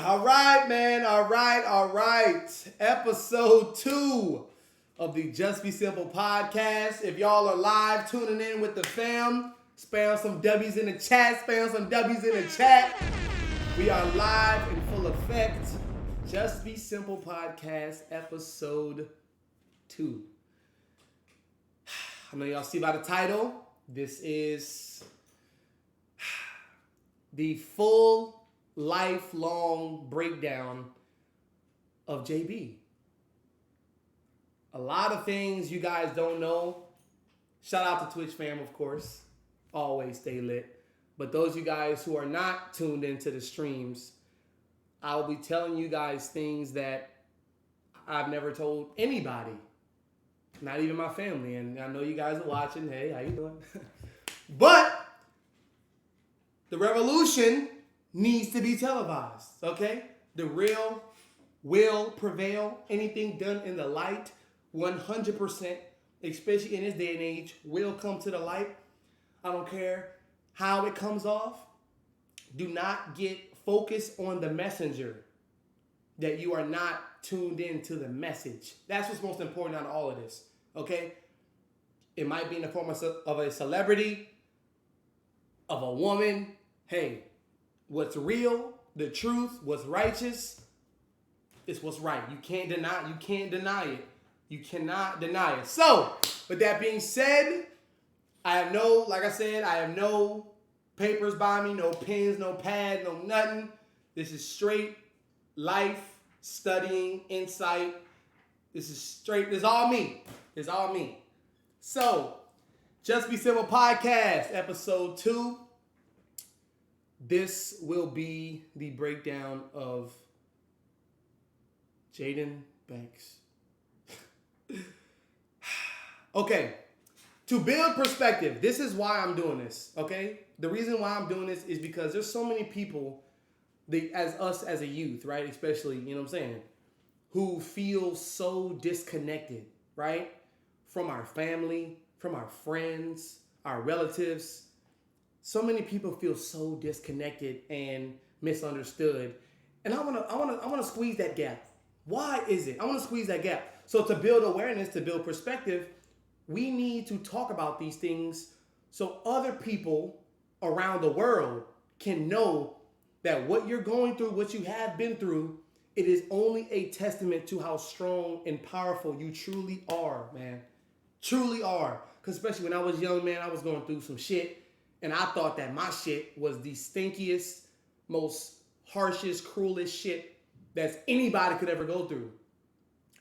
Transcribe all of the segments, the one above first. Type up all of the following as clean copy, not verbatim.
All right, man. All right. Episode 2 of the Just Be Simple podcast. If y'all are live tuning in with the fam, spam some W's in the chat. We are live in full effect. Just Be Simple podcast, episode 2. I know y'all see by the title, this is the full lifelong breakdown of JB. A lot of things you guys don't know. Shout out to Twitch fam, of course. Always stay lit. But those of you guys who are not tuned into the streams, I'll be telling you guys things that I've never told anybody. Not even my family. And I know you guys are watching. Hey, how you doing? But the revolution needs to be televised, okay? The real will prevail. Anything done in the light, 100%, especially in this day and age, will come to the light. I don't care how it comes off. Do not get focused on the messenger, that you are not tuned in to the message. That's what's most important out of all of this, okay? It might be in the form of a celebrity, of a woman. Hey, what's real, the truth, what's righteous, is what's right. You can't deny it. You cannot deny it. So, with that being said, I have no papers by me, no pens, no pad, no nothing. This is straight life, studying, insight. This is all me. It's all me. So, Just Be Simple podcast, episode 2. This will be the breakdown of Jaden Banks. Okay, to build perspective, this is why I'm doing this, okay? The reason why I'm doing this is because there's so many people, as us as a youth, right, especially, you know what I'm saying, who feel so disconnected, right, from our family, from our friends, our relatives. So many people feel so disconnected and misunderstood. And I wanna squeeze that gap. Why is it? I wanna squeeze that gap. So to build awareness, to build perspective, we need to talk about these things so other people around the world can know that what you're going through, what you have been through, it is only a testament to how strong and powerful you truly are, man. Truly are. Because especially when I was young, man, I was going through some shit. And I thought that my shit was the stinkiest, most harshest, cruelest shit that anybody could ever go through.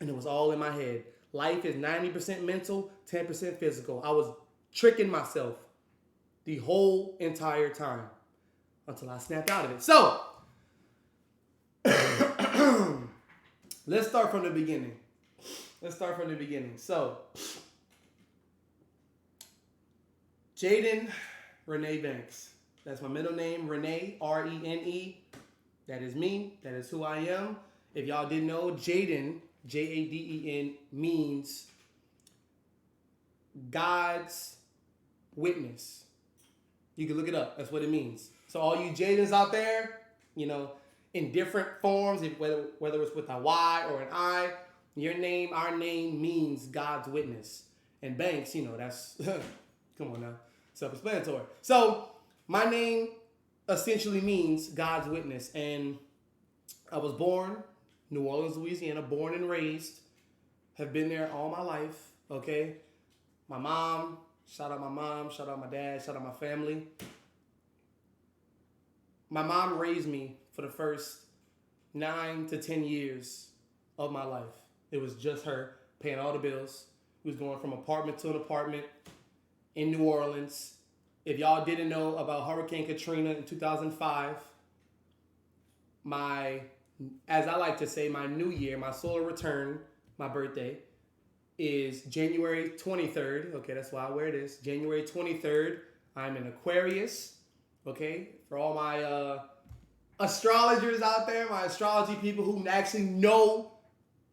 And it was all in my head. Life is 90% mental, 10% physical. I was tricking myself the whole entire time until I snapped out of it. So, let's start from the beginning. So, Jaden Renee Banks. That's my middle name, Renee, R-E-N-E. That is me. That is who I am. If y'all didn't know, Jaden, J-A-D-E-N, means God's witness. You can look it up. That's what it means. So all you Jadens out there, you know, in different forms, whether it's with a Y or an I, our name means God's witness. And Banks, you know, that's, come on now. Self-explanatory. So, my name essentially means God's witness. And I was born New Orleans, Louisiana, born and raised. Have been there all my life, okay? My mom, shout out my dad, shout out my family. My mom raised me for the first 9 to 10 years of my life. It was just her paying all the bills. We was going from apartment to an apartment in New Orleans. If y'all didn't know about Hurricane Katrina in 2005, as I like to say, my new year, my solar return, my birthday, is January 23rd. Okay, that's why I wear this. January 23rd. I'm an Aquarius. Okay, for all my astrologers out there, my astrology people who actually know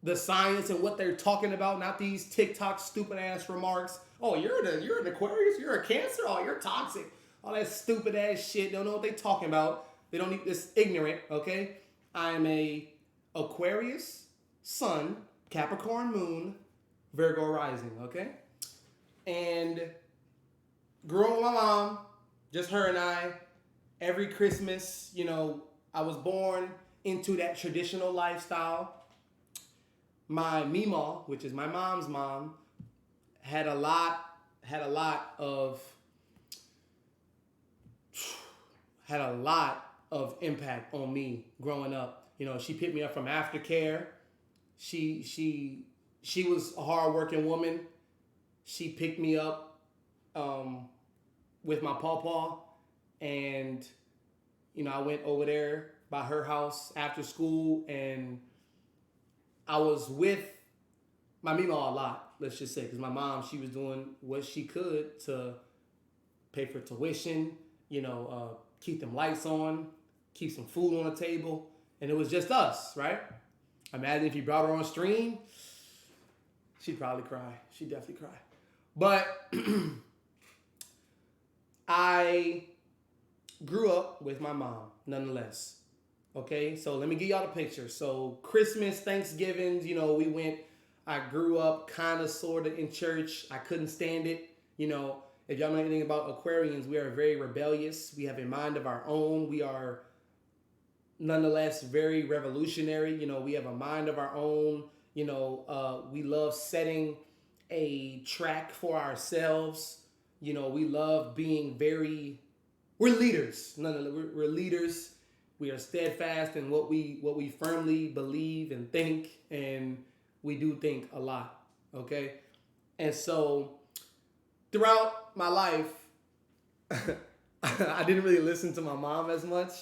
the science and what they're talking about, not these TikTok stupid ass remarks. Oh, you're an Aquarius, you're a Cancer, oh, you're toxic. All that stupid ass shit. Don't know what they're talking about. They don't need this ignorant, okay? I'm a Aquarius Sun, Capricorn Moon, Virgo Rising, okay? And grew up with my mom, just her and I. Every Christmas, I was born into that traditional lifestyle. My Mima, which is my mom's mom, had a lot of impact on me growing up. She picked me up from aftercare. She was a hardworking woman. She picked me up with my pawpaw, and I went over there by her house after school, and I was with my Mima a lot. Let's just say, because my mom, she was doing what she could to pay for tuition, keep them lights on, keep some food on the table, and it was just us, right? Imagine if you brought her on stream, she'd probably cry. She'd definitely cry. But I grew up with my mom, nonetheless. Okay, so let me give y'all the picture. So Christmas, Thanksgivings, I grew up kind of, sort of in church. I couldn't stand it. If y'all know anything about Aquarians, we are very rebellious. We have a mind of our own. We are nonetheless very revolutionary. We have a mind of our own. We love setting a track for ourselves. We love being we're leaders. We're leaders. We are steadfast in what we firmly believe and think, and we do think a lot. Okay? And so throughout my life, I didn't really listen to my mom as much,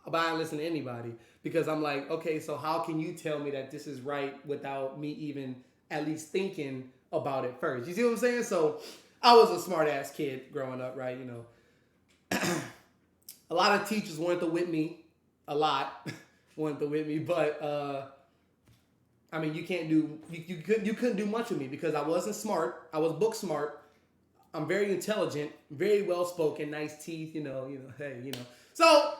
but I didn't listen to anybody, because I'm like, okay, so how can you tell me that this is right without me even at least thinking about it first? You see what I'm saying? So I was a smart ass kid growing up, right? A lot of teachers wanted to whip me, but you couldn't do much with me because I wasn't smart. I was book smart. I'm very intelligent, very well spoken, nice teeth, hey. So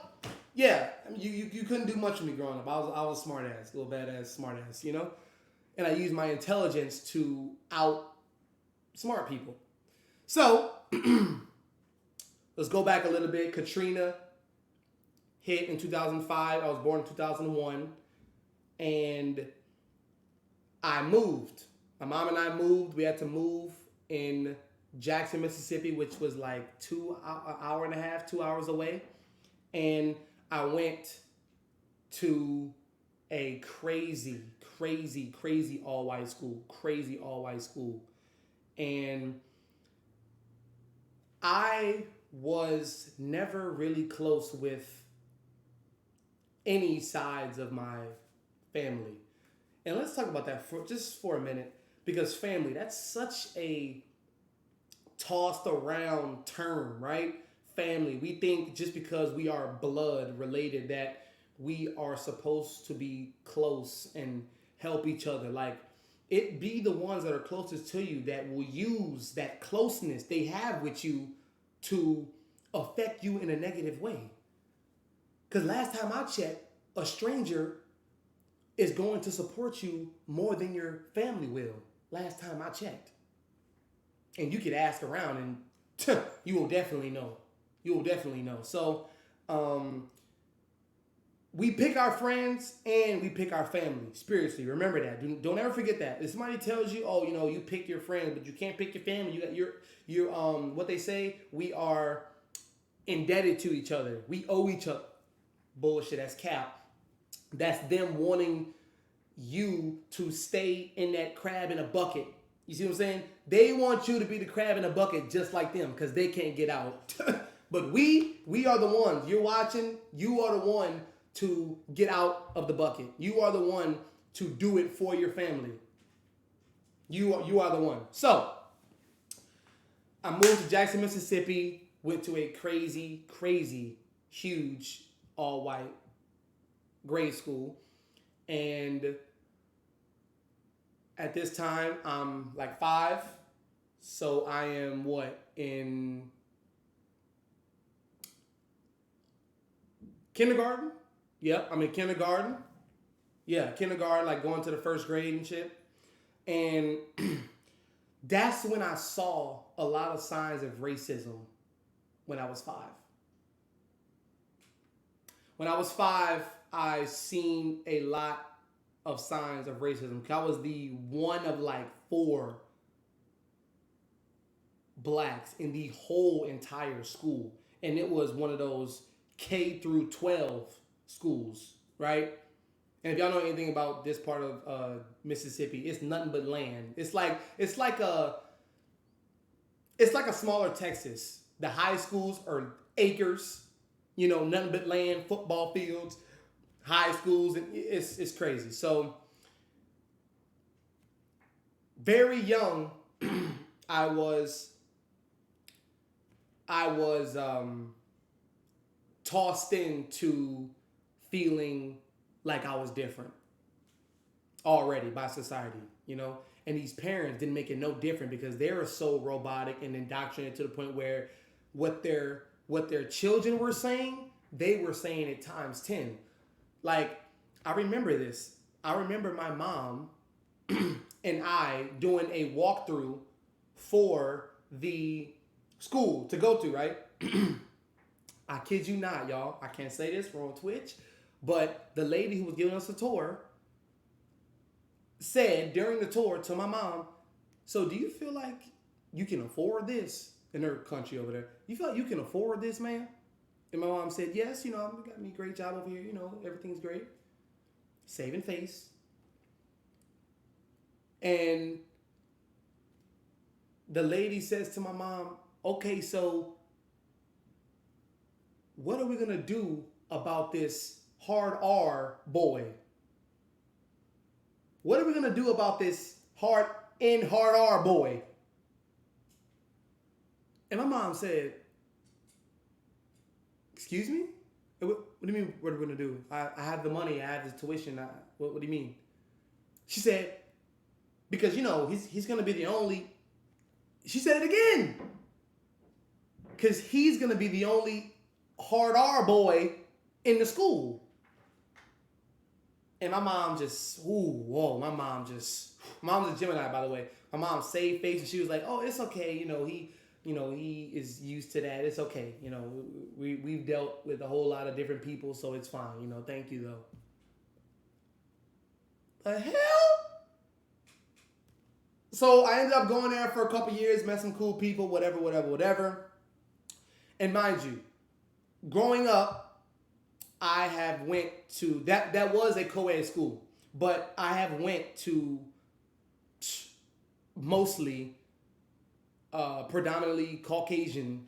yeah, you couldn't do much with me growing up. I was a smart ass, little badass smart ass, and I used my intelligence to outsmart people. So let's go back a little bit. Katrina hit in 2005. I was born in 2001, and I moved. My mom and I moved. We had to move in Jackson, Mississippi, which was like an hour and a half, 2 hours away. And I went to a crazy all-white school. And I was never really close with any sides of my family. And let's talk about that for a minute, because family, that's such a tossed around term, right? Family. We think just because we are blood related that we are supposed to be close and help each other. Like, it be the ones that are closest to you that will use that closeness they have with you to affect you in a negative way. Because last time I checked, a stranger is going to support you more than your family will. Last time I checked. And you could ask around and you will definitely know. So we pick our friends and we pick our family spiritually. Remember that. Don't ever forget that. If somebody tells you, oh, you pick your friends, but you can't pick your family. You got your what they say, we are indebted to each other. We owe each other. Bullshit, that's cap. That's them wanting you to stay in that crab in a bucket. You see what I'm saying? They want you to be the crab in a bucket just like them because they can't get out. But we are the ones. You're watching. You are the one to get out of the bucket. You are the one to do it for your family. You are the one. So I moved to Jackson, Mississippi. Went to a crazy, huge, all-white grade school. And at this time, I'm like 5. So I am in kindergarten? Yep, I'm in kindergarten. Yeah, kindergarten, like going to the first grade and shit. And that's when I saw a lot of signs of racism when I was 5. When I was 5, I seen a lot of signs of racism. I was the one of like 4 blacks in the whole entire school. And it was one of those K through 12 schools, right? And if y'all know anything about this part of Mississippi, it's nothing but land. It's like a smaller Texas. The high schools are acres, nothing but land, football fields, high schools, and it's crazy. So very young, I was tossed into feeling like I was different already by society. And these parents didn't make it no different because they were so robotic and indoctrinated to the point where what their children were saying, they were saying it times 10. Like, I remember this. I remember my mom and I doing a walkthrough for the school to go to, right? I kid you not, y'all. I can't say this, we're on Twitch. But the lady who was giving us a tour said during the tour to my mom, so do you feel like you can afford this? In her country over there. You feel like you can afford this, man? And my mom said, yes, I got me a great job over here. Everything's great. Saving face. And the lady says to my mom, okay, so what are we going to do about this hard R boy? What are we going to do about this hard R boy? And my mom said, excuse me? What do you mean, what are we going to do? I have the money. I have the tuition. What do you mean? She said, because, he's going to be the only... She said it again. Because he's going to be the only hard R boy in the school. And my mom just, my mom's a Gemini, by the way. My mom saved face and she was like, oh, it's okay. He is used to that. It's okay. We've dealt with a whole lot of different people, so it's fine. Thank you, though. The hell? So I ended up going there for a couple years, met some cool people, whatever. And mind you, growing up, I have went to, that was a co-ed school, but I have went to mostly predominantly Caucasian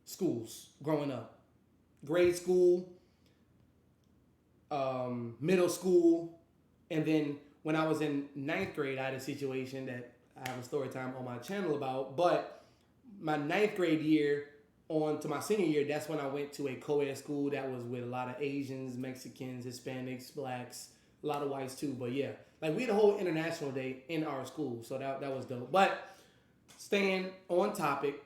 schools growing up. Grade school, middle school, and then when I was in 9th grade, I had a situation that I have a story time on my channel about. But my 9th grade year on to my senior year, that's when I went to a co-ed school that was with a lot of Asians, Mexicans, Hispanics, blacks, a lot of whites too. But yeah, like we had a whole international day in our school, so that was dope. But staying on topic,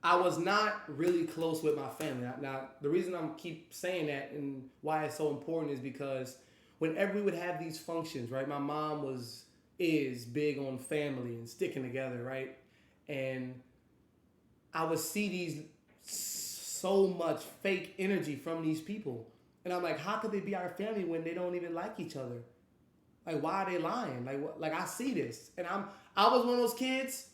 I was not really close with my family. Now, the reason I keep saying that and why it's so important is because whenever we would have these functions, right, my mom is big on family and sticking together, right? And I would see these so much fake energy from these people. And I'm like, how could they be our family when they don't even like each other? Like, why are they lying? Like I see this. And I was one of those kids,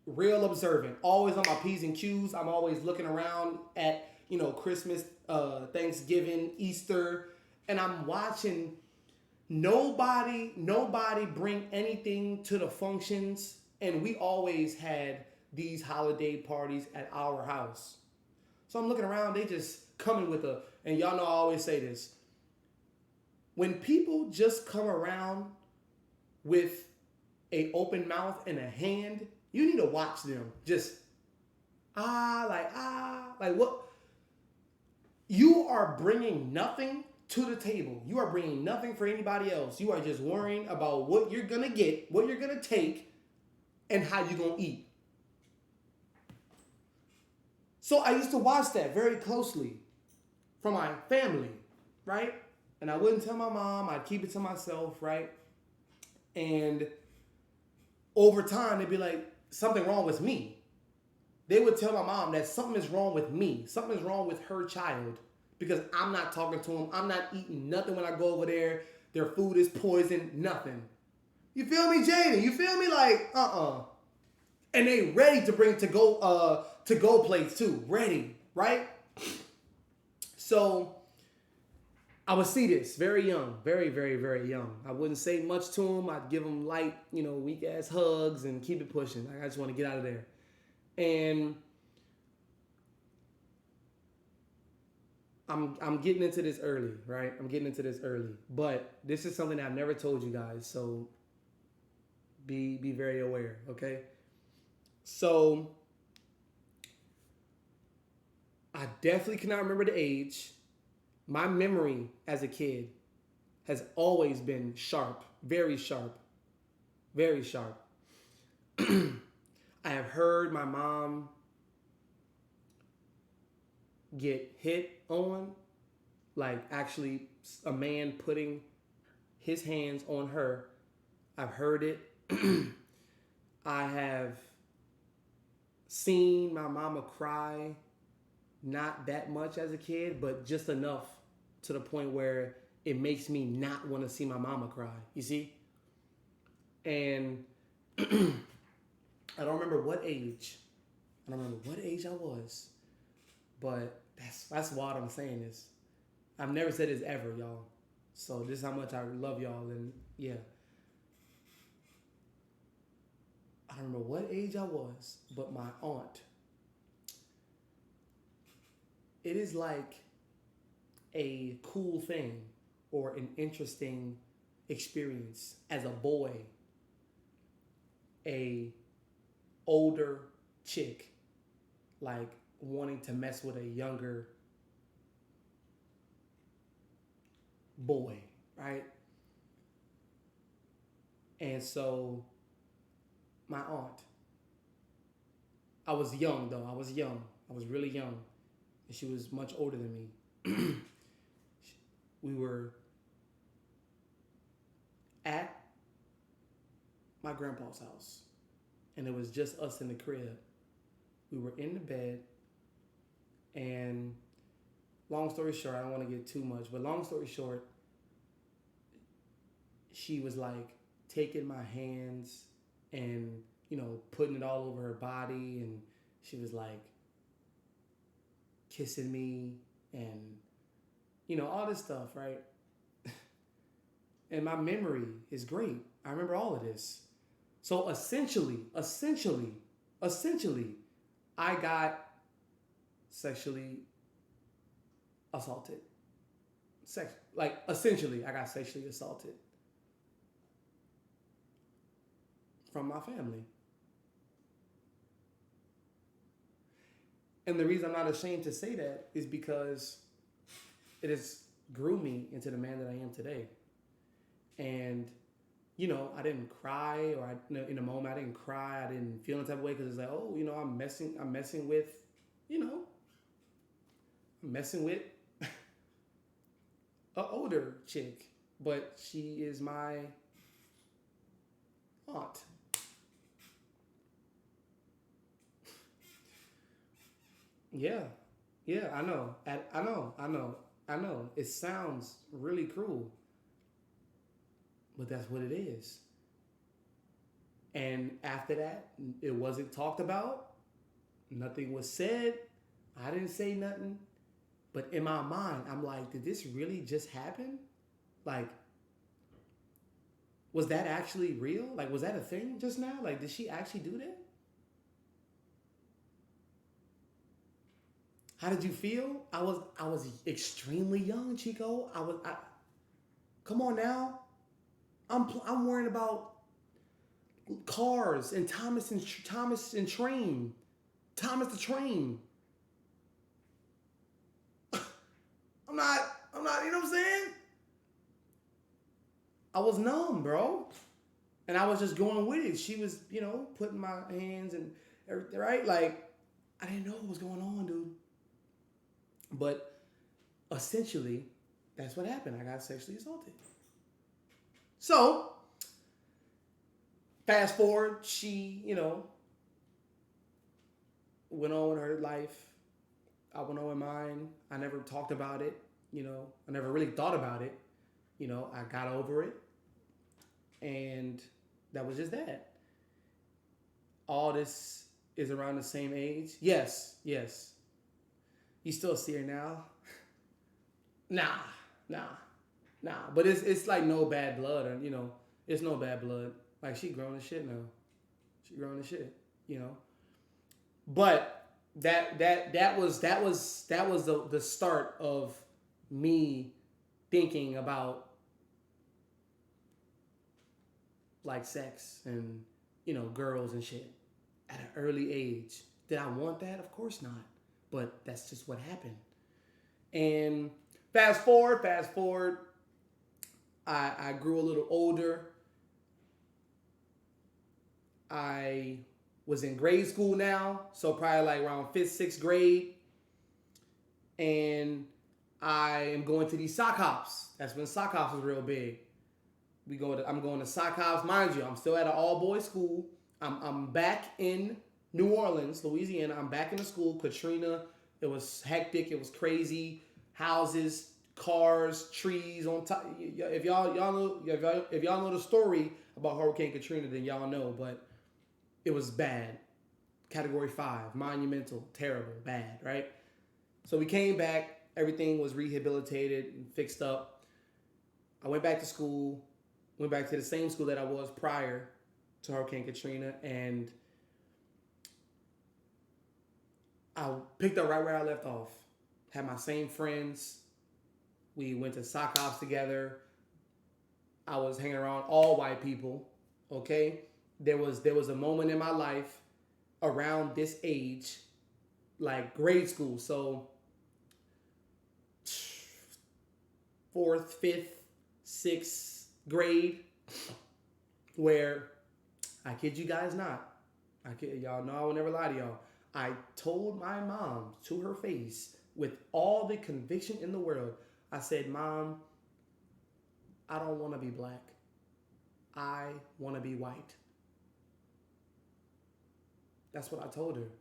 real observant, always on my P's and Q's. I'm always looking around at, Christmas, Thanksgiving, Easter, and I'm watching nobody bring anything to the functions. And we always had these holiday parties at our house. So I'm looking around, they just coming with and y'all know I always say this. When people just come around with a open mouth and a hand, you need to watch them. Just, like what? You are bringing nothing to the table. You are bringing nothing for anybody else. You are just worrying about what you're going to get, what you're going to take, and how you're going to eat. So I used to watch that very closely from my family, right? And I wouldn't tell my mom. I'd keep it to myself, right? And over time, they'd be like, something wrong with me. They would tell my mom that something is wrong with me. Something is wrong with her child because I'm not talking to them. I'm not eating nothing when I go over there. Their food is poison, nothing. You feel me, Jaden? You feel me? Like, And they ready to bring to go plates too. Ready, right? So I would see this very young, very, very, very young. I wouldn't say much to them. I'd give them light, weak ass hugs and keep it pushing. Like, I just want to get out of there. And I'm getting into this early, right? I'm getting into this early. But this is something that I've never told you guys, so be very aware, okay? So I definitely cannot remember the age. My memory as a kid has always been sharp, very sharp, very sharp. I have heard my mom get hit on, like actually a man putting his hands on her. I've heard it. I have seen my mama cry, not that much as a kid, but just enough to the point where it makes me not want to see my mama cry, you see? And I don't remember what age. I don't remember what age I was, but that's why I'm saying this. I've never said this ever, y'all. So this is how much I love y'all, and yeah. I don't remember what age I was, but my aunt, it is like a cool thing or an interesting experience as a boy, a older chick, like wanting to mess with a younger boy, right? And so my aunt, I was young though. I was young. I was really young. And she was much older than me. We were at my grandpa's house, and it was just us in the crib. We were in the bed, and long story short, I don't want to get too much, but long story short, she was like taking my hands and, putting it all over her body, and she was like kissing me and, all this stuff, right? And my memory is great. I remember all of this. So essentially, I got sexually assaulted. Essentially, I got sexually assaulted from my family. And the reason I'm not ashamed to say that is because it has grew me into the man that I am today. And, I didn't cry, or in a moment I didn't cry. I didn't feel any type of way because it's like, oh, I'm messing with, I'm messing with an older chick, but she is my aunt. Yeah, I know. I know. It sounds really cruel, but that's what it is. And after that, it wasn't talked about. Nothing was said. I didn't say nothing. But in my mind, I'm like, did this really just happen? Like, was that actually real? Like, was that a thing just now? Like, did she actually do that? How did you feel? I was extremely young, Chico. Come on now. I'm worrying about cars and Thomas the Train. I'm not, you know what I'm saying? I was numb, bro. And I was just going with it. She was, putting my hands and everything, right? Like, I didn't know what was going on, dude. But essentially, that's what happened. I got sexually assaulted. So, fast forward, she, went on with her life. I went on with mine. I never talked about it. I never really thought about it. I got over it. And that was just that. All this is around the same age. Yes, yes. You still see her now? Nah, nah, nah. But it's like no bad blood, or it's no bad blood. Like she grown as shit now. She grown as shit, But that was the start of me thinking about like sex and girls and shit at an early age. Did I want that? Of course not. But that's just what happened. And fast forward, I grew a little older. I was in grade school now, so probably like around 5th, 6th grade. And I am going to these sock hops. That's when sock hops was real big. I'm going to sock hops. Mind you, I'm still at an all-boys school. I'm back in New Orleans, Louisiana. I'm back in the school. Katrina, it was hectic. It was crazy. Houses, cars, trees on top. If y'all know the story about Hurricane Katrina, then y'all know. But it was bad. Category 5, monumental, terrible, bad, right? So we came back. Everything was rehabilitated and fixed up. I went back to school. Went back to the same school that I was prior to Hurricane Katrina, and I picked up right where I left off. Had my same friends. We went to sock hops together. I was hanging around all white people. Okay, there was a moment in my life around this age, like grade school. So 4th, 5th, 6th grade, where I kid you guys not, y'all know I will never lie to y'all. I told my mom to her face with all the conviction in the world. I said, "Mom, I don't want to be black. I want to be white." That's what I told her.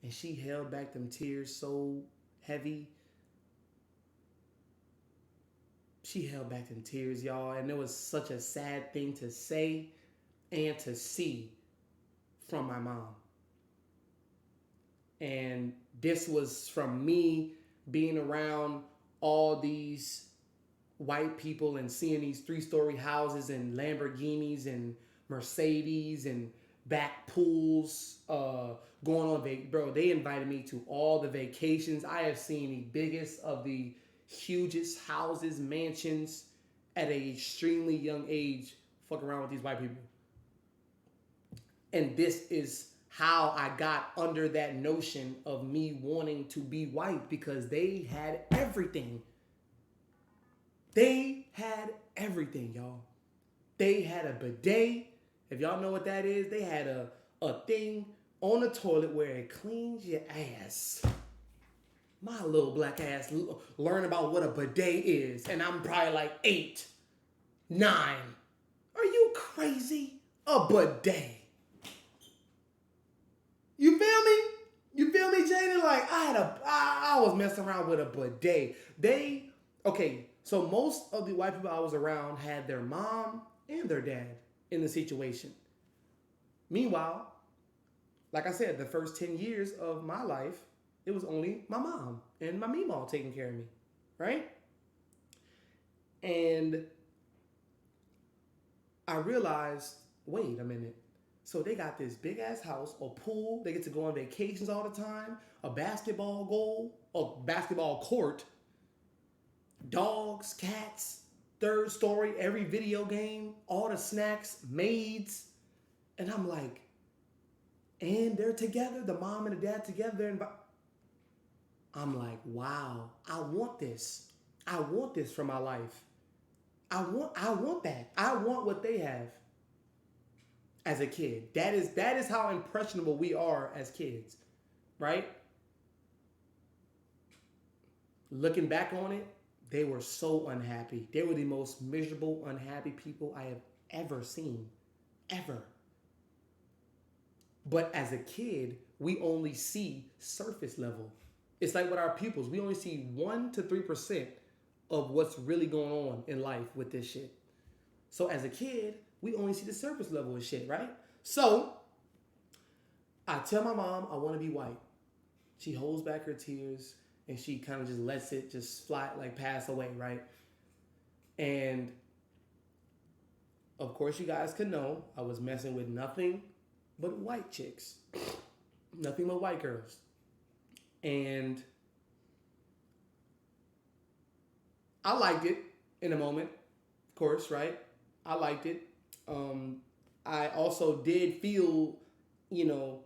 And she held back them tears so heavy. She held back them tears, y'all. And it was such a sad thing to say and to see from my mom. And this was from me being around all these white people and seeing these 3-story houses and Lamborghinis and Mercedes and back pools, going on bro. They invited me to all the vacations. I have seen the biggest of the hugest houses, mansions at an extremely young age. Fuck around with these white people. And this is how I got under that notion of me wanting to be white, because they had everything. They had everything, y'all. They had a bidet. If y'all know what that is, they had a thing on the toilet where it cleans your ass. My little black ass learn about what a bidet is, and I'm probably like 8, 9. Are you crazy? A bidet. You feel me? You feel me, Jaden? Like I was messing around with a bidet. So most of the white people I was around had their mom and their dad in the situation. Meanwhile, like I said, the first 10 years of my life, it was only my mom and my meemaw taking care of me, right? And I realized, wait a minute. So they got this big ass house, a pool, they get to go on vacations all the time, a basketball goal, a basketball court, dogs, cats, 3rd story, every video game, all the snacks, maids. And I'm like, and they're together, the mom and the dad together. And I'm like, wow, I want this. I want this for my life. I want that. I want what they have as a kid. That is how impressionable we are as kids, right? Looking back on it, They were so unhappy. They were the most miserable, unhappy people I have ever seen. Ever. But as a kid, we only see surface level. It's like with our pupils, we only see 1 to 3% of what's really going on in life with this shit. So as a kid, we only see the surface level of shit, right? So I tell my mom I want to be white. She holds back her tears and she kind of just lets it just fly, like pass away, right? And of course, you guys could know I was messing with nothing but white chicks, nothing but white girls. And I liked it in a moment, of course, right? I liked it. I also did feel, you know,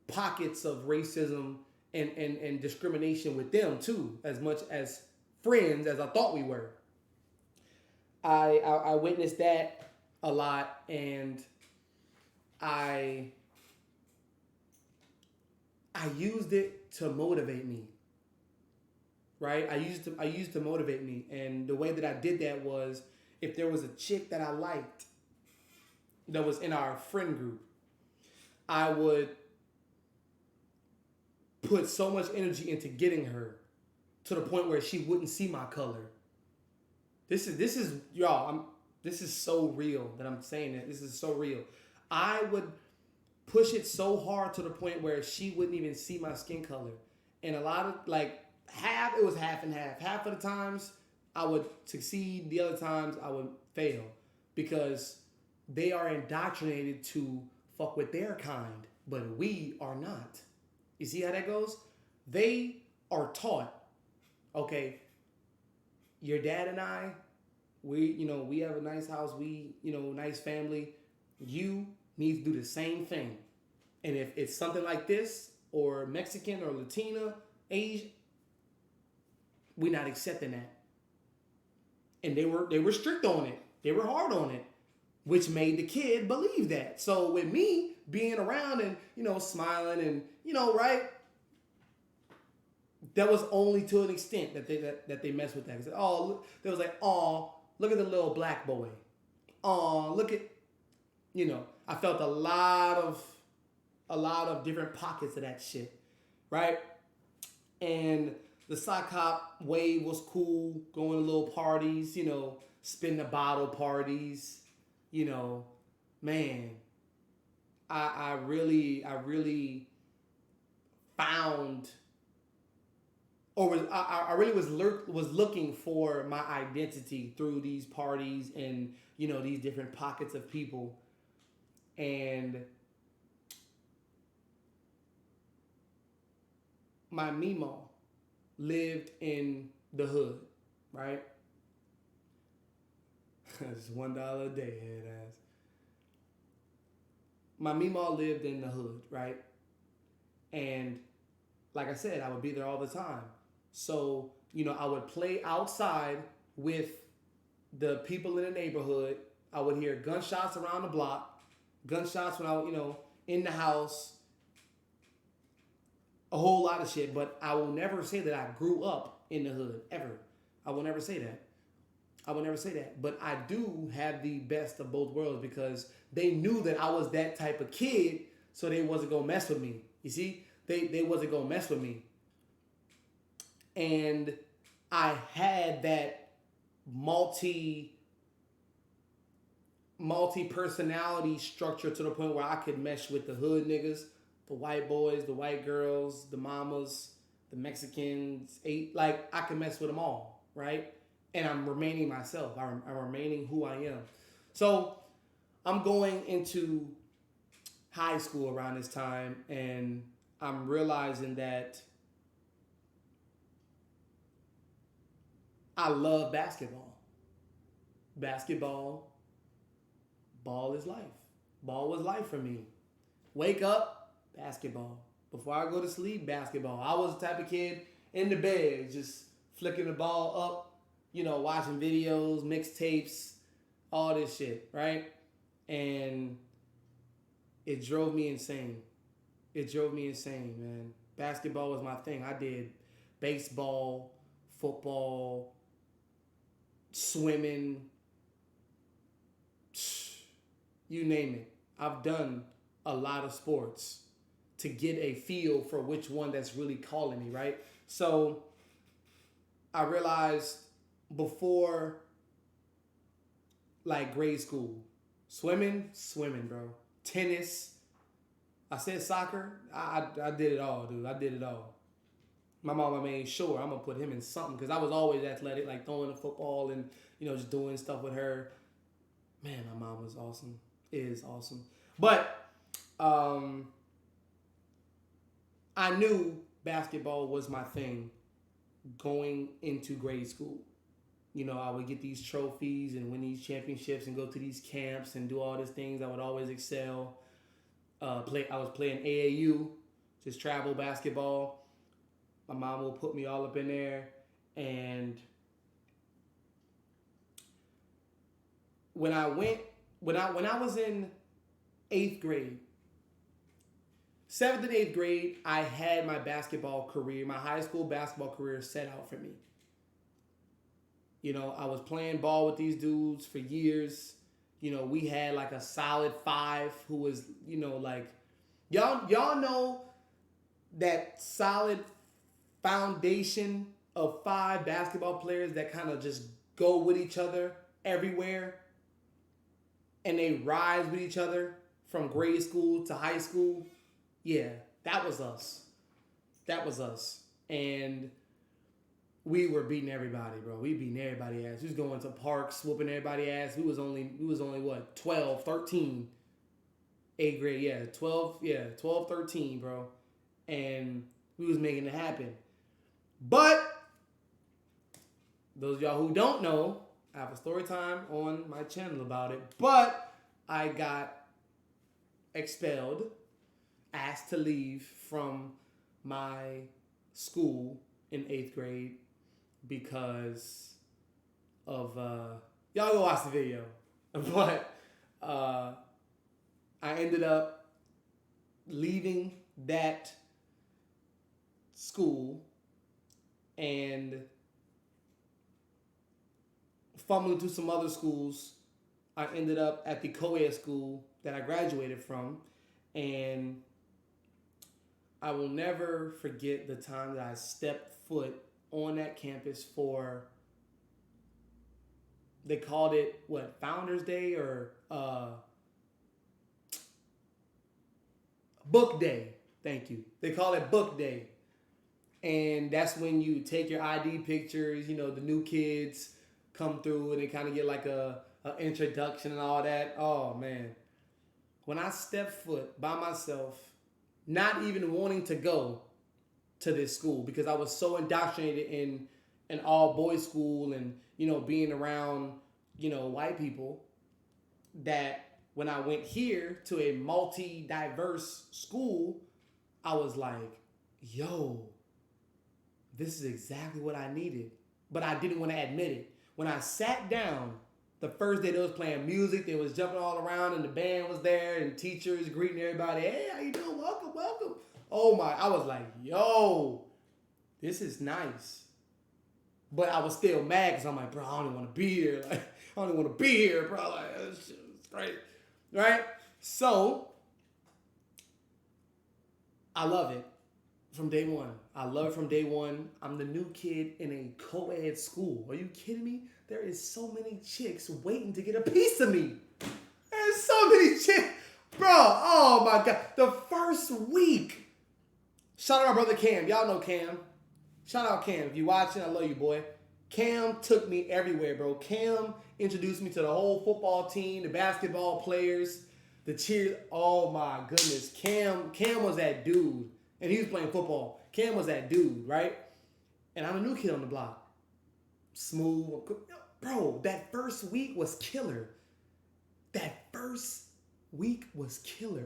pockets of racism and discrimination with them too, as much as friends as I thought we were. I witnessed that a lot, and I I used it to motivate me, right? I used to motivate me, and the way that I did that was if there was a chick that I liked that was in our friend group, I would put so much energy into getting her to the point where she wouldn't see my color. This is y'all. This is so real that I'm saying that. This is so real. I would push it so hard to the point where she wouldn't even see my skin color, and a lot of like half it was half and half. Half of the times I would succeed. The other times I would fail because they are indoctrinated to fuck with their kind, but we are not. You see how that goes? They are taught, okay, your dad and I, we have a nice house, nice family. You need to do the same thing. And if it's something like this, or Mexican or Latina, Asian, we're not accepting that. And they were strict on it. They were hard on it, which made the kid believe that. So with me being around and smiling and right, that was only to an extent that they messed with that. They was like, oh, look at the little black boy. Oh, look at, I felt a lot of different pockets of that shit, right? And the sock hop wave was cool, going to little parties, spin the bottle parties, man. I really found, or I really was looking for my identity through these parties and these different pockets of people. And my Mimo lived in the hood, right? Just $1 a day, head ass. My Mimo lived in the hood, right? And like I said, I would be there all the time. So, I would play outside with the people in the neighborhood. I would hear gunshots around the block, gunshots when I was, in the house, a whole lot of shit. But I will never say that I grew up in the hood, ever. I will never say that. But I do have the best of both worlds because they knew that I was that type of kid, so they wasn't going to mess with me. You see? They wasn't going to mess with me. And I had that multi-personality structure to the point where I could mesh with the hood niggas, the white boys, the white girls, the mamas, the Mexicans, like I could mess with them all, right? And I'm remaining myself. I'm remaining who I am. So I'm going into high school around this time, and I'm realizing that I love basketball. Ball is life. Ball was life for me. Wake up, basketball. Before I go to sleep, basketball. I was the type of kid in the bed, just flicking the ball up, watching videos, mixtapes, all this shit, right? And it drove me insane. Man. Basketball was my thing. I did baseball, football, swimming, you name it. I've done a lot of sports to get a feel for which one that's really calling me, right? So I realized before like grade school, swimming, bro. Tennis. I said soccer. I did it all, dude. I did it all. My mama made sure I'm gonna put him in something because I was always athletic, like throwing the football and just doing stuff with her. Man, my mom was awesome. Is awesome. But I knew basketball was my thing going into grade school. I would get these trophies and win these championships and go to these camps and do all these things. I would always excel. I was playing AAU, just travel basketball. My mom will put me all up in there. And when I was in 8th grade, 7th and 8th grade, I had my basketball career, my high school basketball career set out for me. I was playing ball with these dudes for years. We had like a solid 5 who was, like, y'all know that solid foundation of 5 basketball players that kind of just go with each other everywhere and they rise with each other from grade school to high school. Yeah, that was us. And we were beating everybody, bro. We beating everybody ass. We was going to parks, whooping everybody ass. We was only what, 12, 13. 8th grade, yeah. 12, 13, bro. And we was making it happen. But those of y'all who don't know, I have a story time on my channel about it. But I got expelled, asked to leave from my school in 8th grade because of y'all go watch the video. But I ended up leaving that school and fumbling through some other schools. I ended up at the co-ed school that I graduated from, and I will never forget the time that I stepped foot on that campus for, they called it, what, Founders Day or Book Day. Thank you. They call it Book Day. And that's when you take your ID pictures, the new kids come through and they kind of get like a introduction and all that. Oh, man. When I stepped foot by myself, not even wanting to go to this school because I was so indoctrinated in an all-boys school and, being around, white people, that when I went here to a multi-diverse school, I was like, yo, this is exactly what I needed. But I didn't want to admit it. When I sat down, the first day they was playing music, they was jumping all around and the band was there and teachers greeting everybody. Hey, how you doing? Welcome, welcome. Oh my, I was like, yo, this is nice. But I was still mad because I'm like, bro, I don't even want to be here. Like, I don't even want to be here, bro. Like, this shit is great. Right? So, I love it from day one. I love it from day one. I'm the new kid in a co-ed school. Are you kidding me? There is so many chicks waiting to get a piece of me. There's so many chicks. Bro, oh my God. The first week. Shout out my brother Cam. Y'all know Cam. Shout out Cam. If you watching, I love you, boy. Cam took me everywhere, bro. Cam introduced me to the whole football team, the basketball players, the cheer. Oh my goodness. Cam was that dude. And he was playing football. Cam was that dude, right? And I'm a new kid on the block. Smooth. Bro, that first week was killer.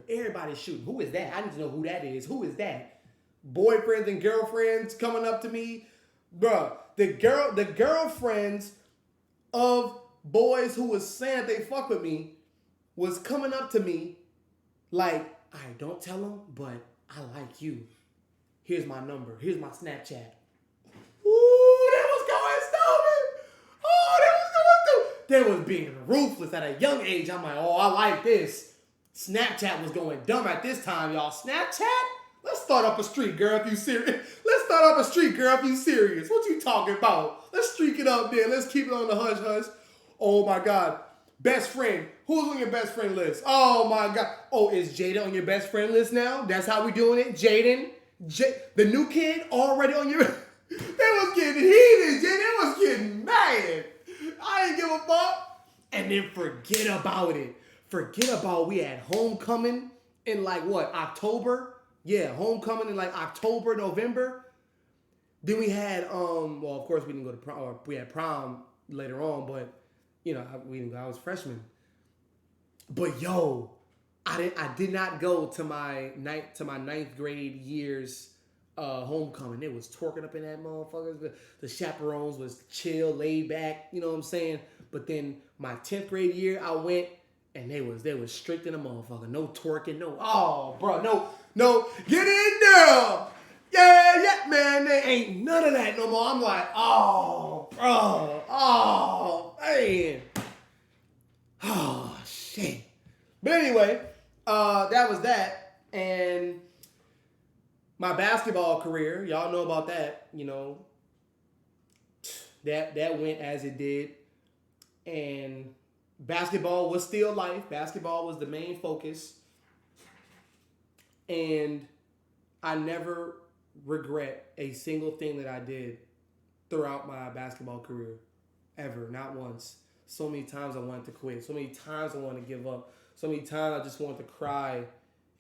Everybody shooting. Who is that? I need to know who that is. Who is that? Boyfriends and girlfriends coming up to me. Bro, the girlfriends of boys who was saying they fuck with me was coming up to me like, all right, don't tell them, but I like you. Here's my number. Here's my Snapchat. Ooh, that was they was being ruthless at a young age. I'm like, oh, I like this. Snapchat was going dumb at this time, y'all. Snapchat? Let's start up a streak, girl, if you serious. Let's start up a streak, girl, if you serious. What you talking about? Let's streak it up there. Let's keep it on the hush hush. Oh my God. Best friend. Who's on your best friend list? Oh my God. Oh, is Jaden on your best friend list now? That's how we doing it? Jaden? The new kid already on your... They was getting heated, Jaden. They was getting mad. I ain't give a fuck. And then forget about it. Forget about we had homecoming in like what, October? Yeah, homecoming in like October, November. Then we had well, of course we didn't go to prom, or we had prom later on, but you know, I was freshman. But yo, I did not go to my ninth grade year's homecoming. It was twerking up in that motherfucker. The chaperones was chill, laid back, you know what I'm saying? But then my 10th grade year, I went and they was strict in the motherfucker. No twerking, no, get in there. Yeah, man, there ain't none of that no more. I'm like, oh, bro, oh, man. Oh, shit. But anyway, that was that. And my basketball career, y'all know about that, you know. That went as it did. And basketball was still life. Basketball was the main focus. And I never regret a single thing that I did throughout my basketball career. Ever. Not once. So many times I wanted to quit. So many times I wanted to give up. So many times I just wanted to cry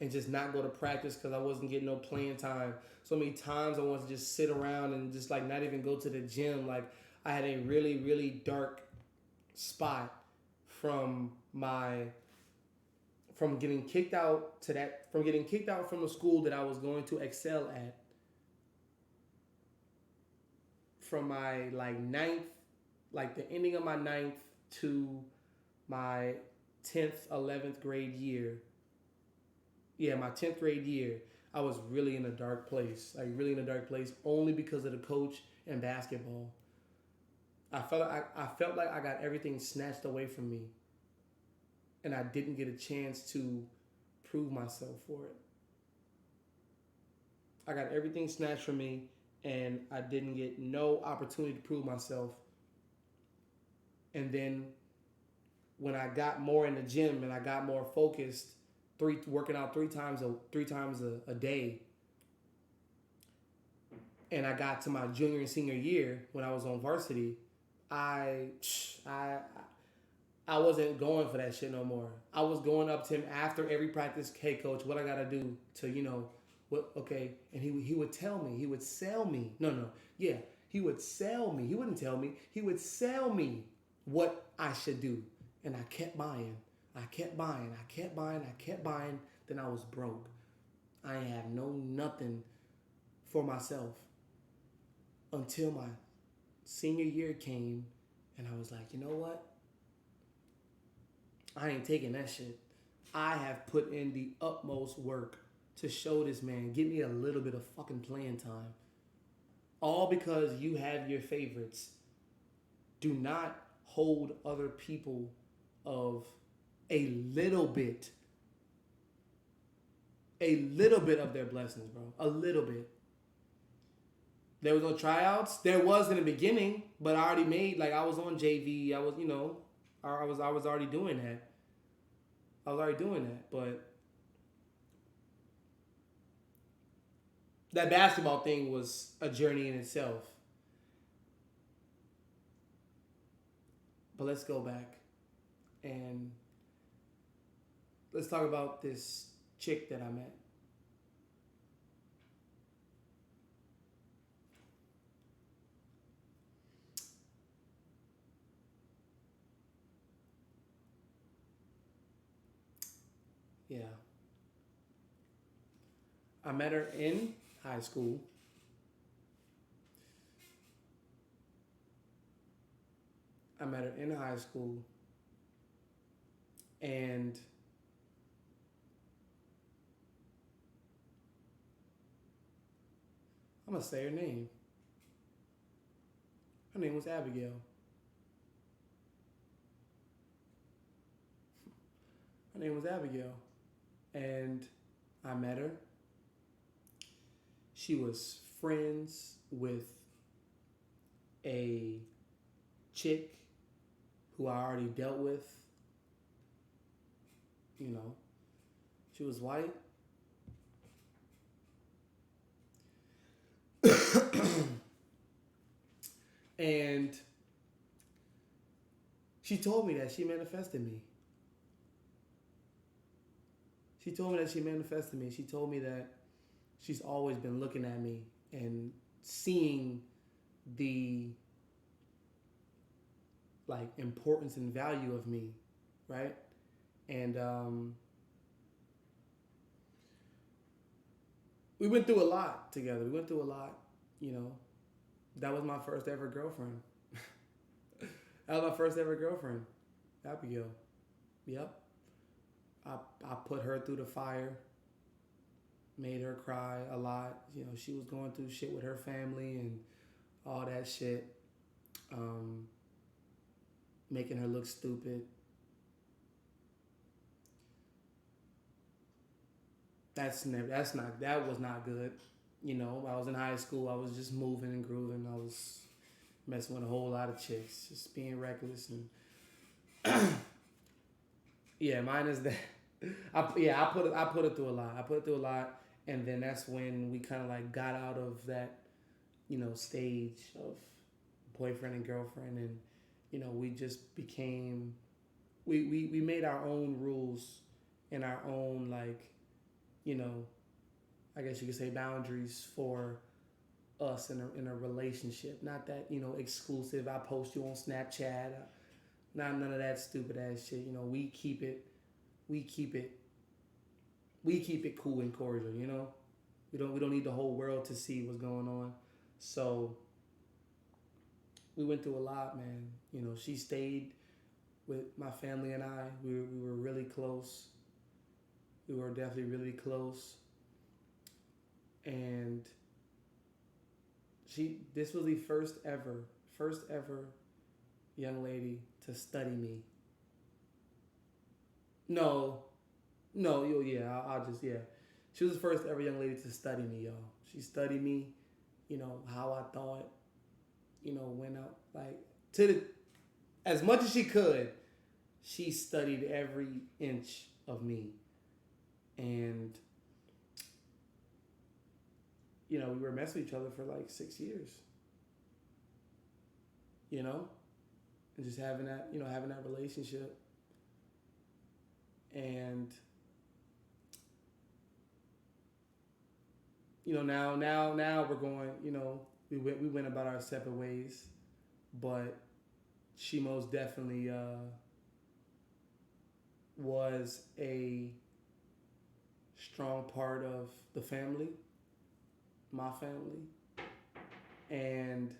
and just not go to practice because I wasn't getting no playing time. So many times I wanted to just sit around and just like not even go to the gym. Like I had a really, really dark spot from getting kicked out from the school that I was going to excel at. From my the ending of my ninth to my 10th, 11th grade year. Yeah, my 10th grade year, I was really in a dark place. Like really in a dark place only because of the coach and basketball. I felt like I got everything snatched away from me. And I didn't get a chance to prove myself for it. I got everything snatched from me and I didn't get no opportunity to prove myself. And then when I got more in the gym and I got more focused, working out three times a day, and I got to my junior and senior year when I was on varsity, I wasn't going for that shit no more. I was going up to him after every practice, hey coach, what I gotta do to, you know, what, okay. And he would tell me, he would sell me. He would sell me. He wouldn't tell me. He would sell me what I should do. And I kept buying. Then I was broke. I ain't have nothing for myself until my senior year came and I was like, you know what? I ain't taking that shit. I have put in the utmost work to show this man, give me a little bit of fucking playing time. All because you have your favorites. Do not hold other people of a little bit of their blessings, bro. A little bit. There was no tryouts. There was in the beginning, but I already made, like I was on JV. I was, you know, I was already doing that. But that basketball thing was a journey in itself. But let's go back and let's talk about this chick that I met. Yeah. I met her in high school. And I'm going to say her name. Her name was Abigail. Her name was Abigail. And I met her. She was friends with a chick who I already dealt with. You know, she was white. And she told me that she manifested me. She told me that she manifested me. She told me that she's always been looking at me and seeing the like importance and value of me, right? And we went through a lot together. We went through a lot, you know. That was my first ever girlfriend. That was my first ever girlfriend, Abigail. Yep. I put her through the fire, made her cry a lot. You know, she was going through shit with her family and all that shit. Making her look stupid. That was not good. You know, I was in high school. I was just moving and grooving. I was messing with a whole lot of chicks, just being reckless and yeah, mine is that. I put it through a lot. I put it through a lot, and then that's when we kind of like got out of that, you know, stage of boyfriend and girlfriend, and you know, we just became we made our own rules and our own like, you know, I guess you could say boundaries for us in a relationship. Not that, you know, exclusive. I post you on Snapchat. Not none of that stupid ass shit. You know, we keep it cool and cordial. You know, we don't need the whole world to see what's going on. So we went through a lot, man. You know, she stayed with my family and I. We were really close. We were definitely really close. And this was the first ever young lady to study me. I'll just, yeah. She was the first ever young lady to study me, y'all. She studied me, you know, how I thought, you know, went up, like, as much as she could, she studied every inch of me. And, you know, we were messing with each other for like 6 years, you know, and just having that relationship. And, you know, now we're going, you know, we went about our separate ways, but she most definitely was a strong part of the family, my family. And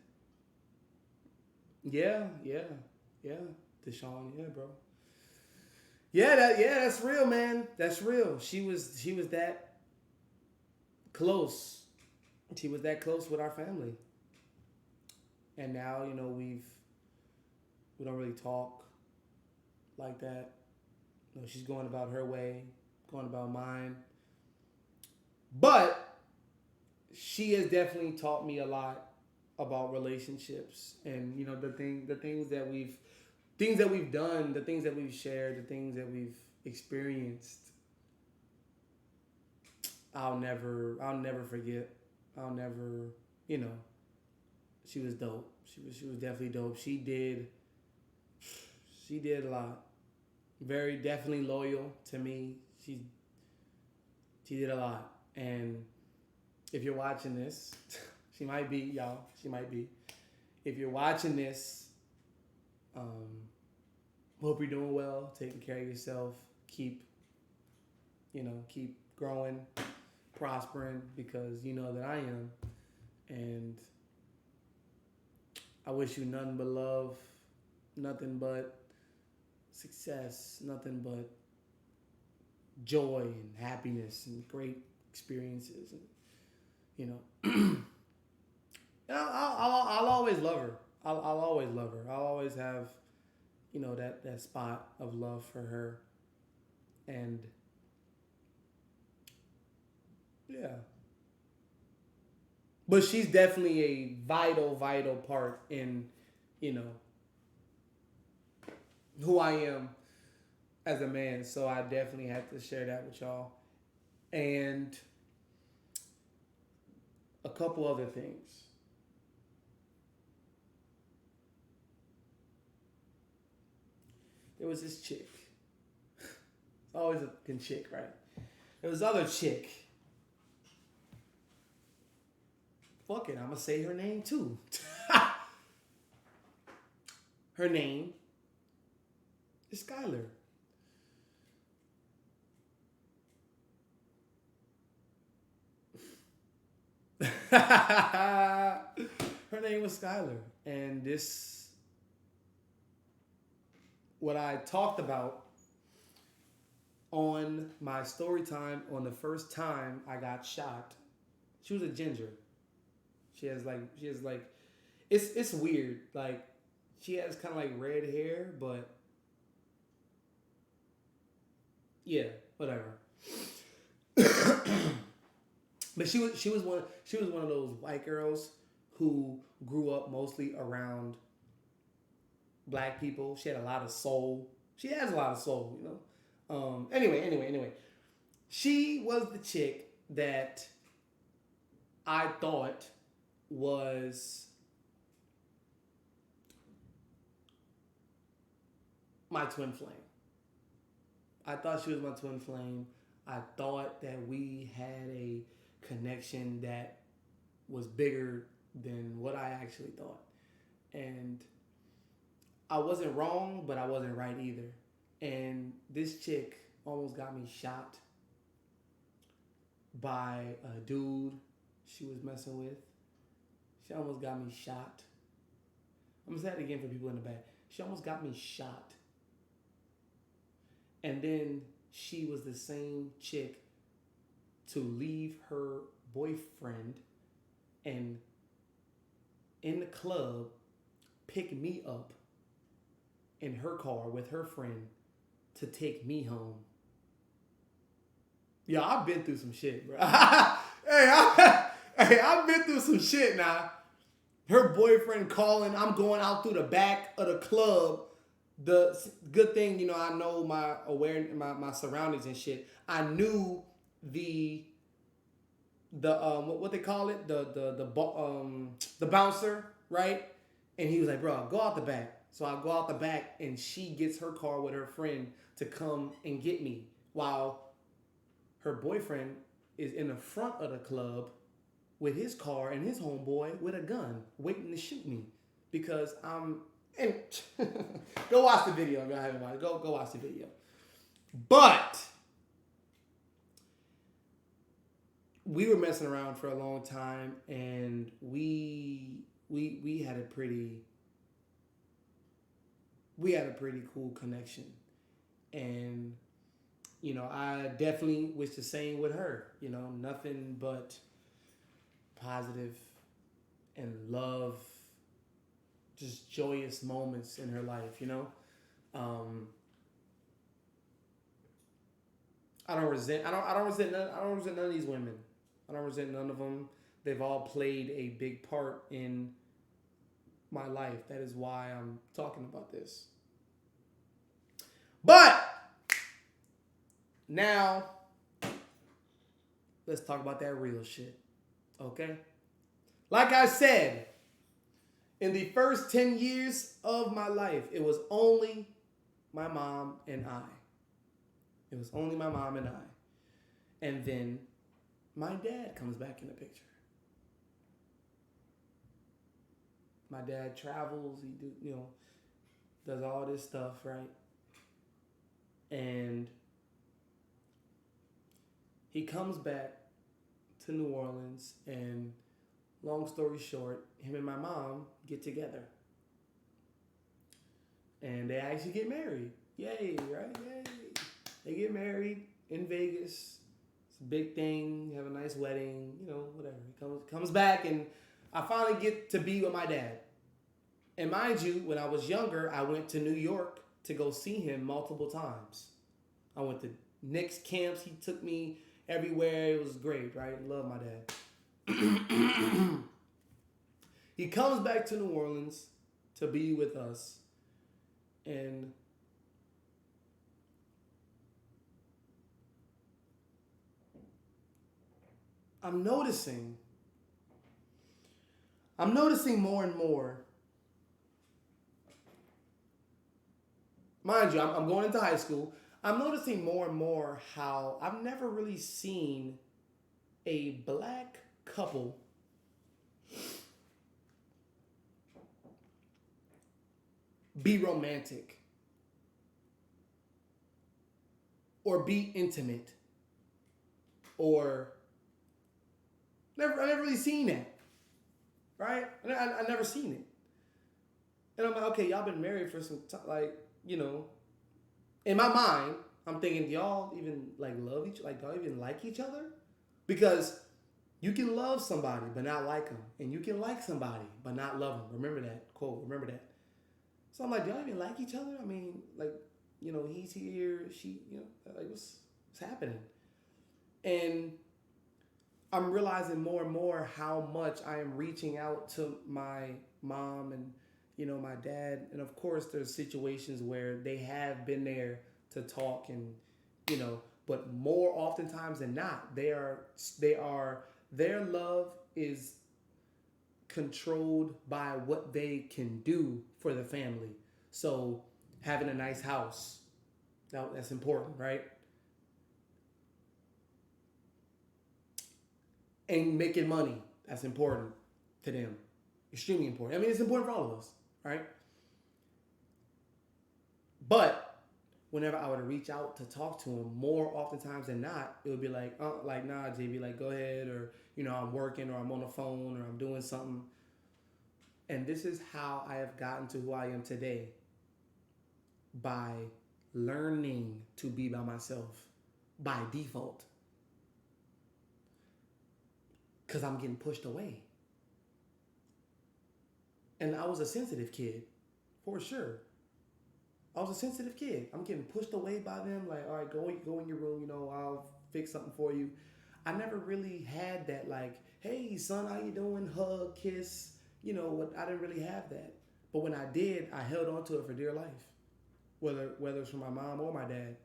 yeah, Deshaun, yeah, bro. That's real, man. That's real. She was that close. She was that close with our family. And now, you know, we don't really talk like that. You know, she's going about her way, going about mine. But she has definitely taught me a lot about relationships and, you know, the things that we've done, the things that we've shared, the things that we've experienced. I'll never forget. I'll never, you know, she was dope. She was definitely dope. She did a lot. Very definitely loyal to me. She did a lot. And if you're watching this, she might be, y'all. She might be. If you're watching this, hope you're doing well, taking care of yourself. Keep growing, prospering, because you know that I am. And I wish you nothing but love, nothing but success, nothing but joy and happiness and great experiences. And, you know, I'll always love her. I'll always love her. I'll always have, you know, that spot of love for her. And yeah. But she's definitely a vital, vital part in, you know, who I am as a man. So I definitely had to share that with y'all. And a couple other things. There was this chick. Always a fucking chick, right? There was other chick. Fuck it, I'm gonna say her name too. Her name is Skylar. Her name was Skylar. And this, what I talked about on my story time on the first time I got shot. She was a ginger. She has like it's weird. Like she has kind of like red hair, but yeah, whatever. But she was one of those white girls who grew up mostly around black people. She had a lot of soul. She has a lot of soul, you know. Anyway. She was the chick that I thought was my twin flame. I thought she was my twin flame. I thought that we had a connection that was bigger than what I actually thought. And I wasn't wrong, but I wasn't right either. And this chick almost got me shot by a dude she was messing with. She almost got me shot. I'm gonna say that again for people in the back. She almost got me shot. And then she was the same chick to leave her boyfriend and in the club pick me up in her car with her friend to take me home. Yeah, I've been through some shit, bro. I've been through some shit now. Her boyfriend calling, I'm going out through the back of the club. The good thing, you know, I know my awareness, my surroundings and shit. I knew the what they call it, the bouncer, right? And he was like, bro, go out the back. So I go out the back and she gets her car with her friend to come and get me while her boyfriend is in the front of the club with his car and his homeboy with a gun waiting to shoot me because I'm and go watch the video if y'all haven't watched it. Go watch the video. But we were messing around for a long time and we had a pretty cool connection. And you know, I definitely wish the same with her. You know, nothing but positive and love, just joyous moments in her life, you know? I don't resent none of these women. I don't resent none of them. They've all played a big part in my life. That is why I'm talking about this. But now let's talk about that real shit. Okay? Like I said, in the first 10 years of my life, it was only my mom and I. It was only my mom and I. And then my dad comes back in the picture. My dad travels, does all this stuff, right? And he comes back to New Orleans, and long story short, him and my mom get together. And they actually get married. Yay, right? Yay. They get married in Vegas. It's a big thing. Have a nice wedding, whatever. He comes back, and I finally get to be with my dad. And mind you, when I was younger, I went to New York to go see him multiple times. I went to Knicks camps. He took me everywhere. It was great, right? Love my dad. He comes back to New Orleans to be with us. And I'm noticing, I'm noticing more and more. Mind you, I'm going into high school. I'm noticing more and more how I've never really seen a black couple be romantic or be intimate or I never really seen that, right? I never seen it. And I'm like, okay, y'all been married for some time, like, in my mind, I'm thinking, do y'all even like love each, like, y'all even like each other? Because you can love somebody but not like them, and you can like somebody but not love them. Remember that quote. Remember that. So I'm like, do y'all even like each other? I mean, like, he's here, she, like, what's happening? And I'm realizing more and more how much I am reaching out to my mom and my dad, and of course there's situations where they have been there to talk and but more oftentimes than not, their love is controlled by what they can do for the family. So having a nice house, that's important, right? And making money, that's important to them. Extremely important. I mean, it's important for all of us, right? But whenever I would reach out to talk to him, more oftentimes than not, it would be like, nah, JB, like, go ahead, or, I'm working, or I'm on the phone, or I'm doing something. And this is how I have gotten to who I am today, by learning to be by myself by default. Because I'm getting pushed away. And I was a sensitive kid, for sure. I was a sensitive kid. I'm getting pushed away by them. Like, all right, go in your room. I'll fix something for you. I never really had that. Like, hey, son, how you doing? Hug, kiss. What? I didn't really have that. But when I did, I held on to it for dear life. Whether it's from my mom or my dad.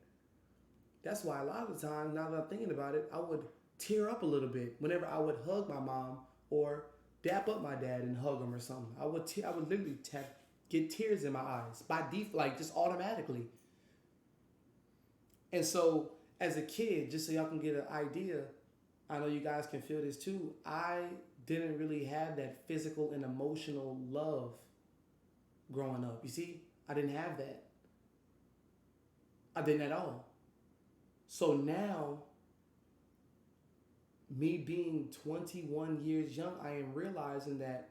That's why a lot of the time, now that I'm thinking about it, I would tear up a little bit whenever I would hug my mom or dap up my dad and hug him or something. I would literally get tears in my eyes by default, like, just automatically. And so as a kid, just so y'all can get an idea, I know you guys can feel this too, I didn't really have that physical and emotional love growing up. You see, I didn't have that. I didn't at all. So now, me being 21 years young, I am realizing that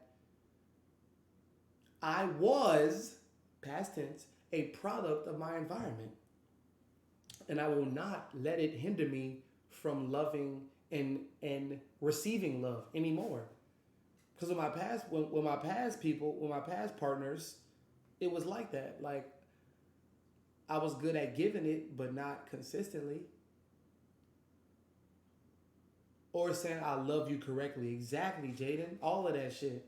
I was, past tense, a product of my environment. And I will not let it hinder me from loving and receiving love anymore. Because with my past, with my past people, with my past partners, it was like that. Like, I was good at giving it, but not consistently. Or saying I love you correctly. Exactly, Jaden. All of that shit.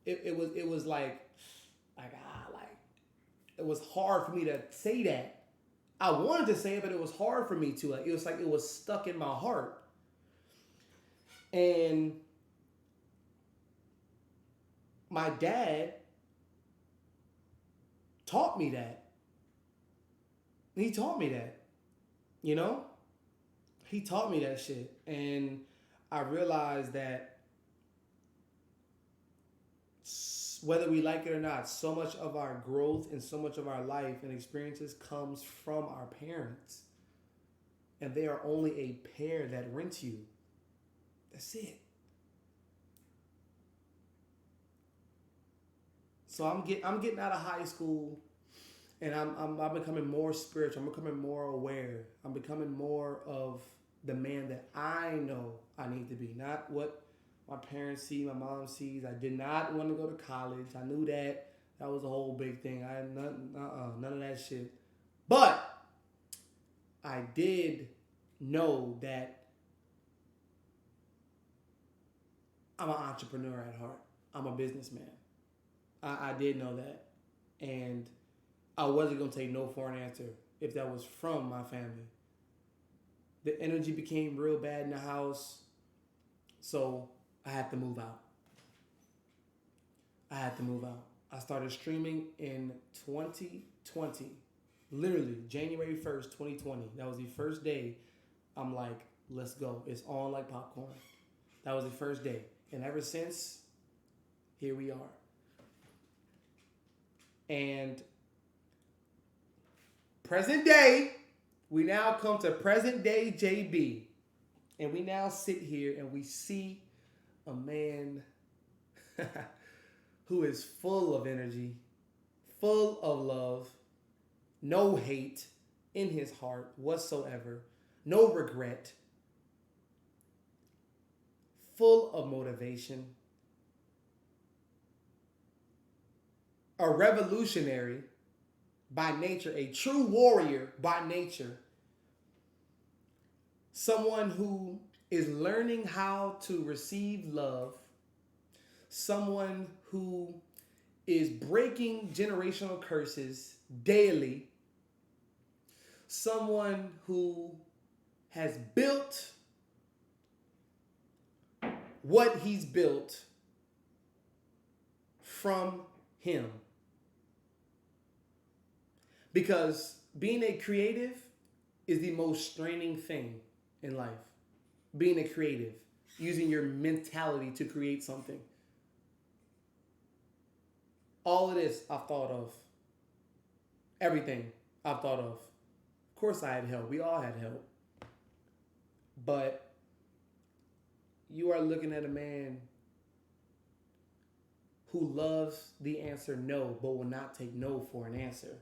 It was like it was hard for me to say that. I wanted to say it, but it was hard for me to. Like, it was stuck in my heart. And my dad taught me that. He taught me that. He taught me that shit. And I realized that whether we like it or not, so much of our growth and so much of our life and experiences comes from our parents. And they are only a pair that rent you. That's it. So I'm getting out of high school, and I'm becoming more spiritual. I'm becoming more aware. I'm becoming more of the man that I know I need to be, not what my parents see, my mom sees. I did not want to go to college. I knew that. That was a whole big thing. I had none of that shit. But I did know that I'm an entrepreneur at heart. I'm a businessman. I did know that. And I wasn't going to take no for an answer if that was from my family. The energy became real bad in the house, so I had to move out. I had to move out. I started streaming in 2020, literally January 1st, 2020. That was the first day I'm like, let's go. It's on like popcorn. That was the first day. And ever since, here we are. And present day, we now come to present day JB. And we now sit here and we see a man who is full of energy, full of love, no hate in his heart whatsoever, no regret, full of motivation, a revolutionary by nature, a true warrior by nature, someone who is learning how to receive love, someone who is breaking generational curses daily, someone who has built what he's built from him. Because being a creative is the most straining thing in life. Being a creative, using your mentality to create something. All of this I've thought of. Everything I've thought of. Of course I had help. We all had help. But you are looking at a man who loves the answer no, but will not take no for an answer.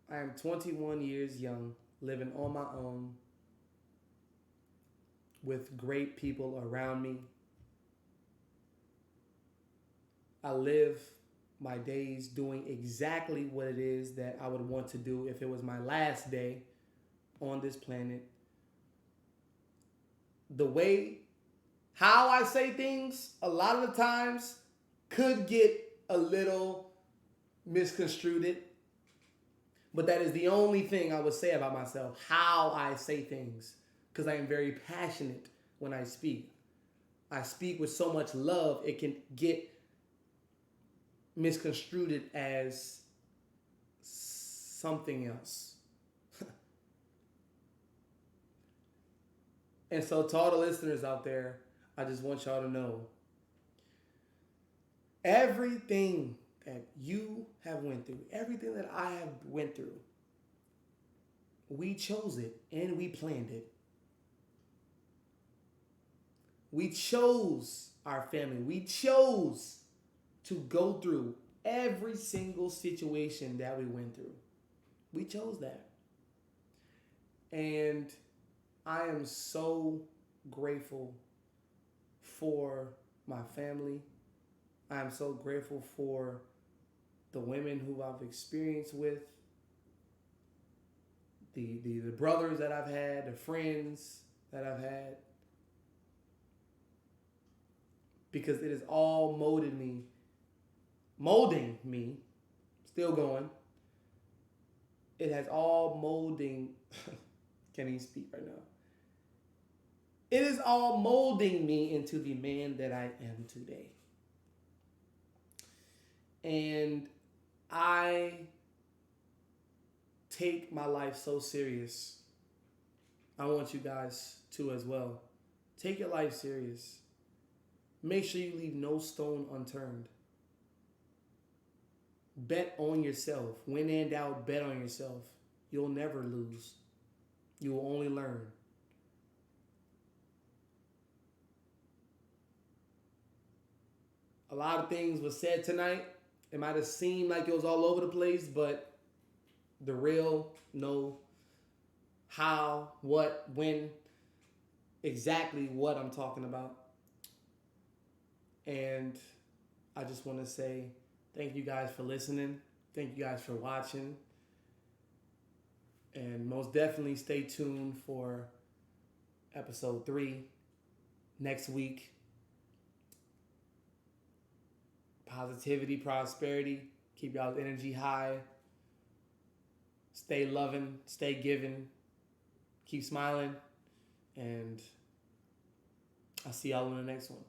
I am 21 years young, living on my own, with great people around me. I live my days doing exactly what it is that I would want to do if it was my last day on this planet. The way, how I say things, a lot of the times could get a little misconstrued. But that is the only thing I would say about myself, how I say things. Because I am very passionate when I speak. I speak with so much love, it can get misconstrued as something else. And so to all the listeners out there, I just want y'all to know, everything that you have went through, everything that I have went through, we chose it and we planned it. We chose our family. We chose to go through every single situation that we went through. We chose that. And I am so grateful for my family. I am so grateful for the women who I've experienced with, the brothers that I've had, the friends that I've had. Because it has all molding me, still going. It has all molding, can't even speak right now. It is all molding me into the man that I am today. And I take my life so serious. I want you guys to as well. Take your life serious. Make sure you leave no stone unturned. Bet on yourself. When in doubt, bet on yourself. You'll never lose. You will only learn. A lot of things were said tonight. It might have seemed like it was all over the place, but the real know how, what, when, exactly what I'm talking about. And I just want to say thank you guys for listening. Thank you guys for watching. And most definitely stay tuned for episode 3 next week. Positivity, prosperity. Keep y'all's energy high. Stay loving, stay giving. Keep smiling. And I'll see y'all in the next one.